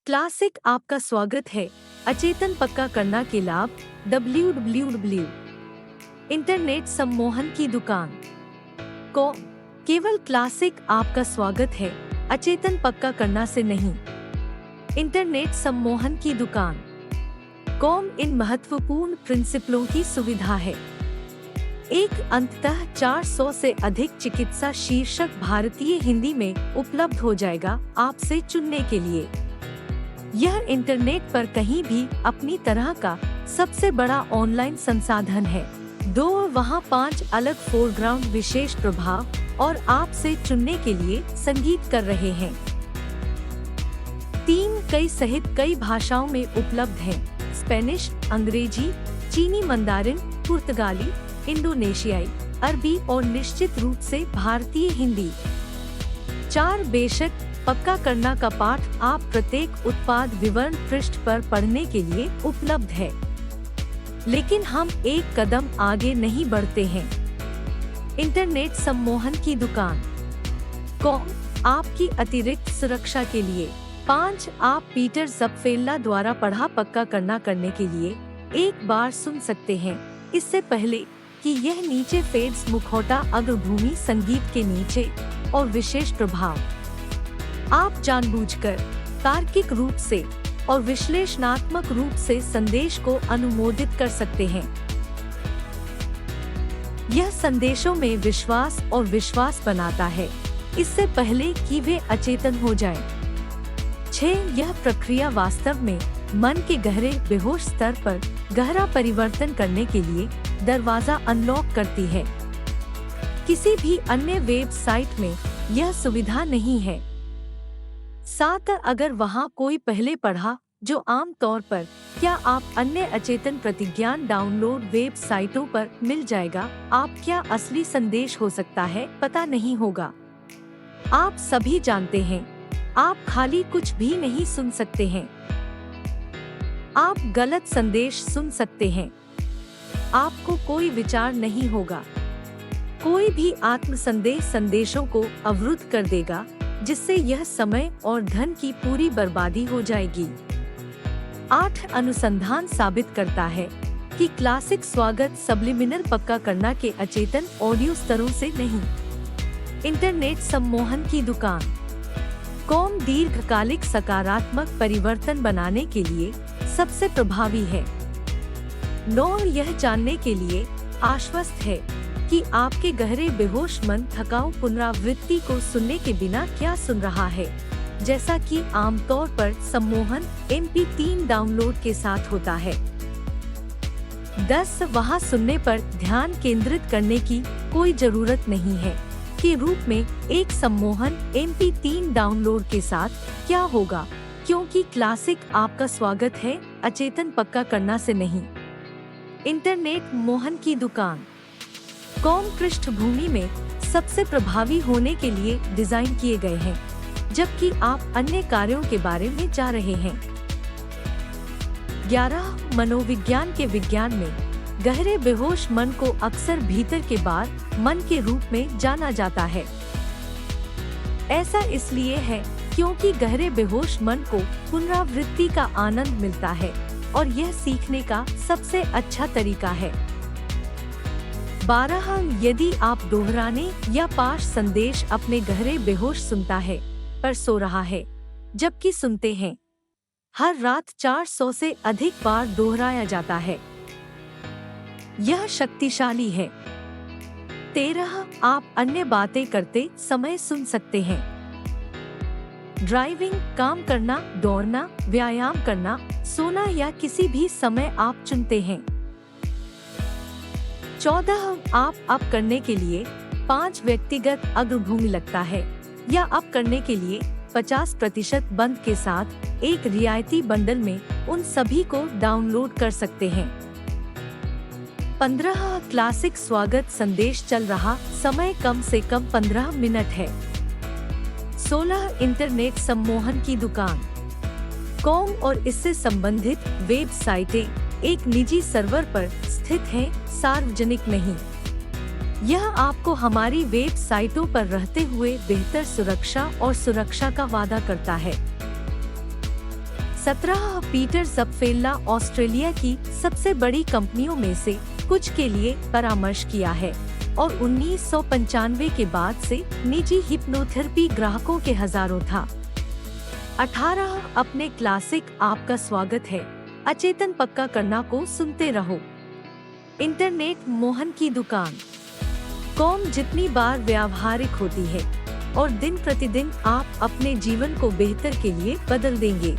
Classic आपका स्वागत है। अचेतन पक्का करना के लाभ। www इंटरनेट सम्मोहन की दुकान को केवल क्लासिक आपका स्वागत है, अचेतन पक्का करना से नहीं। इंटरनेट सम्मोहन की दुकान कॉम इन महत्वपूर्ण प्रिंसिपलों की सुविधा है। एक अंततः 400 से अधिक चिकित्सा शीर्षक भारतीय हिंदी में उपलब्ध हो जाएगा आपसे चुनने के लिए। यह इंटरनेट पर कहीं भी अपनी तरह का सबसे बड़ा ऑनलाइन संसाधन है। वहाँ 5 अलग फोरग्राउंड विशेष प्रभाव और आपसे चुनने के लिए संगीत कर रहे हैं। 3 कई सहित कई भाषाओं में उपलब्ध हैं। स्पेनिश, अंग्रेजी, चीनी, मंदारिन, पुर्तगाली, इंडोनेशियाई, अरबी और निश्चित रूप से भारतीय हिंदी। 4 बेशक पक्का करना का पाठ आप प्रत्येक उत्पाद विवरण पृष्ठ पर पढ़ने के लिए उपलब्ध है। लेकिन हम एक कदम आगे नहीं बढ़ते हैं। इंटरनेट सम्मोहन की दुकान को आपकी अतिरिक्त सुरक्षा के लिए 5 आप पीटर ज़पफेल्ला द्वारा पढ़ा पक्का करना करने के लिए एक बार सुन सकते हैं, इससे पहले कि यह नीचे फेड्स मुखौटा अग्रभूमि संगीत के नीचे और विशेष प्रभाव। आप जानबूझकर तार्किक रूप से और विश्लेषणात्मक रूप से संदेश को अनुमोदित कर सकते हैं। यह संदेशों में विश्वास और विश्वास बनाता है, इससे पहले कि वे अचेतन हो जाएं। 6 यह प्रक्रिया वास्तव में मन के गहरे बेहोश स्तर पर गहरा परिवर्तन करने के लिए दरवाजा अनलॉक करती है। किसी भी अन्य वेबसाइट में यह सुविधा नहीं है। 7 अगर वहाँ कोई पहले पढ़ा जो आम तौर पर क्या आप अन्य अचेतन प्रतिज्ञान डाउनलोड वेबसाइटों पर मिल जाएगा, आप क्या असली संदेश हो सकता है पता नहीं होगा। आप सभी जानते हैं, आप खाली कुछ भी नहीं सुन सकते हैं। आप गलत संदेश सुन सकते हैं। आपको कोई विचार नहीं होगा। कोई भी आत्म संदेश संदेशों को अवरुद्ध कर देगा, जिससे यह समय और धन की पूरी बर्बादी हो जाएगी। 8 अनुसंधान साबित करता है कि क्लासिक स्वागत सब्लिमिनल पक्का करना के अचेतन ऑडियो स्तरों से नहीं। इंटरनेट सम्मोहन की दुकान कॉम दीर्घकालिक सकारात्मक परिवर्तन बनाने के लिए सबसे प्रभावी है। 9 यह जानने के लिए आश्वस्त है कि आपके गहरे बेहोश मन थकाऊ पुनरावृत्ति को सुनने के बिना क्या सुन रहा है, जैसा कि आमतौर पर सम्मोहन MP3 डाउनलोड के साथ होता है। 10 वहाँ सुनने पर ध्यान केंद्रित करने की कोई जरूरत नहीं है के रूप में एक सम्मोहन MP3 डाउनलोड के साथ क्या होगा, क्योंकि क्लासिक आपका स्वागत है, अचेतन पक्का करना से नहीं। इंटरनेट मोहन की दुकान कॉम पृष्ठभूमि में सबसे प्रभावी होने के लिए डिजाइन किए गए हैं, जबकि आप अन्य कार्यों के बारे में जा रहे हैं। 11 मनोविज्ञान के विज्ञान में गहरे बेहोश मन को अक्सर भीतर के बार मन के रूप में जाना जाता है। ऐसा इसलिए है क्योंकि गहरे बेहोश मन को पुनरावृत्ति का आनंद मिलता है और यह सीखने का सबसे अच्छा तरीका है। 12 यदि आप दोहराने या पाश संदेश अपने गहरे बेहोश सुनता है पर सो रहा है, जबकि सुनते हैं हर रात 400 से अधिक बार दोहराया जाता है, यह शक्तिशाली है। 13 आप अन्य बातें करते समय सुन सकते हैं। ड्राइविंग, काम करना, दौड़ना, व्यायाम करना, सोना या किसी भी समय आप चुनते हैं। 14 आप अप करने के लिए 5 व्यक्तिगत अग्रभूमि लगता है या अप करने के लिए 50% बंद के साथ एक रियायती बंडल में उन सभी को डाउनलोड कर सकते हैं। 15 क्लासिक स्वागत संदेश चल रहा समय कम से कम 15 मिनट है। 16 इंटरनेट सम्मोहन की दुकान कॉम और इससे संबंधित वेबसाइटें एक निजी सर्वर पर स्थित है, सार्वजनिक नहीं। यह आपको हमारी वेबसाइटों पर रहते हुए बेहतर सुरक्षा और सुरक्षा का वादा करता है। 17 पीटर ज़पफेल्ला ऑस्ट्रेलिया की सबसे बड़ी कंपनियों में से कुछ के लिए परामर्श किया है और 1995 के बाद से निजी हिप्नोथेरेपी ग्राहकों के हजारों था। 18 अपने क्लासिक आपका स्वागत है अचेतन पक्का करना को सुनते रहो। इंटरनेट मोहन की दुकान। कॉम जितनी बार व्यावहारिक होती है और दिन प्रतिदिन आप अपने जीवन को बेहतर के लिए बदल देंगे।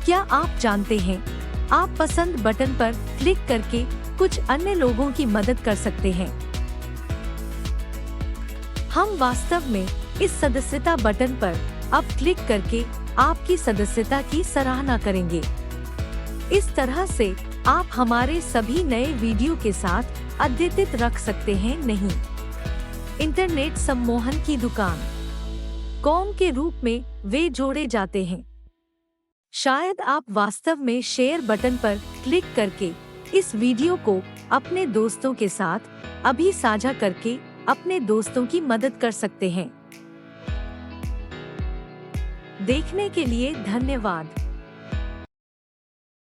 क्या आप जानते हैं आप पसंद बटन पर क्लिक करके कुछ अन्य लोगों की मदद कर सकते हैं। हम वास्तव में इस सदस्यता बटन पर अब क्लिक करके आपकी सदस्यता की सराहना करेंगे। इस तरह से आप हमारे सभी नए वीडियो के साथ अद्यतित रख सकते हैं। नहीं, इंटरनेट सम्मोहन की दुकान कॉम के रूप में वे जोड़े जाते हैं। शायद आप वास्तव में शेयर बटन पर क्लिक करके इस वीडियो को अपने दोस्तों के साथ अभी साझा करके अपने दोस्तों की मदद कर सकते हैं। देखने के लिए धन्यवाद।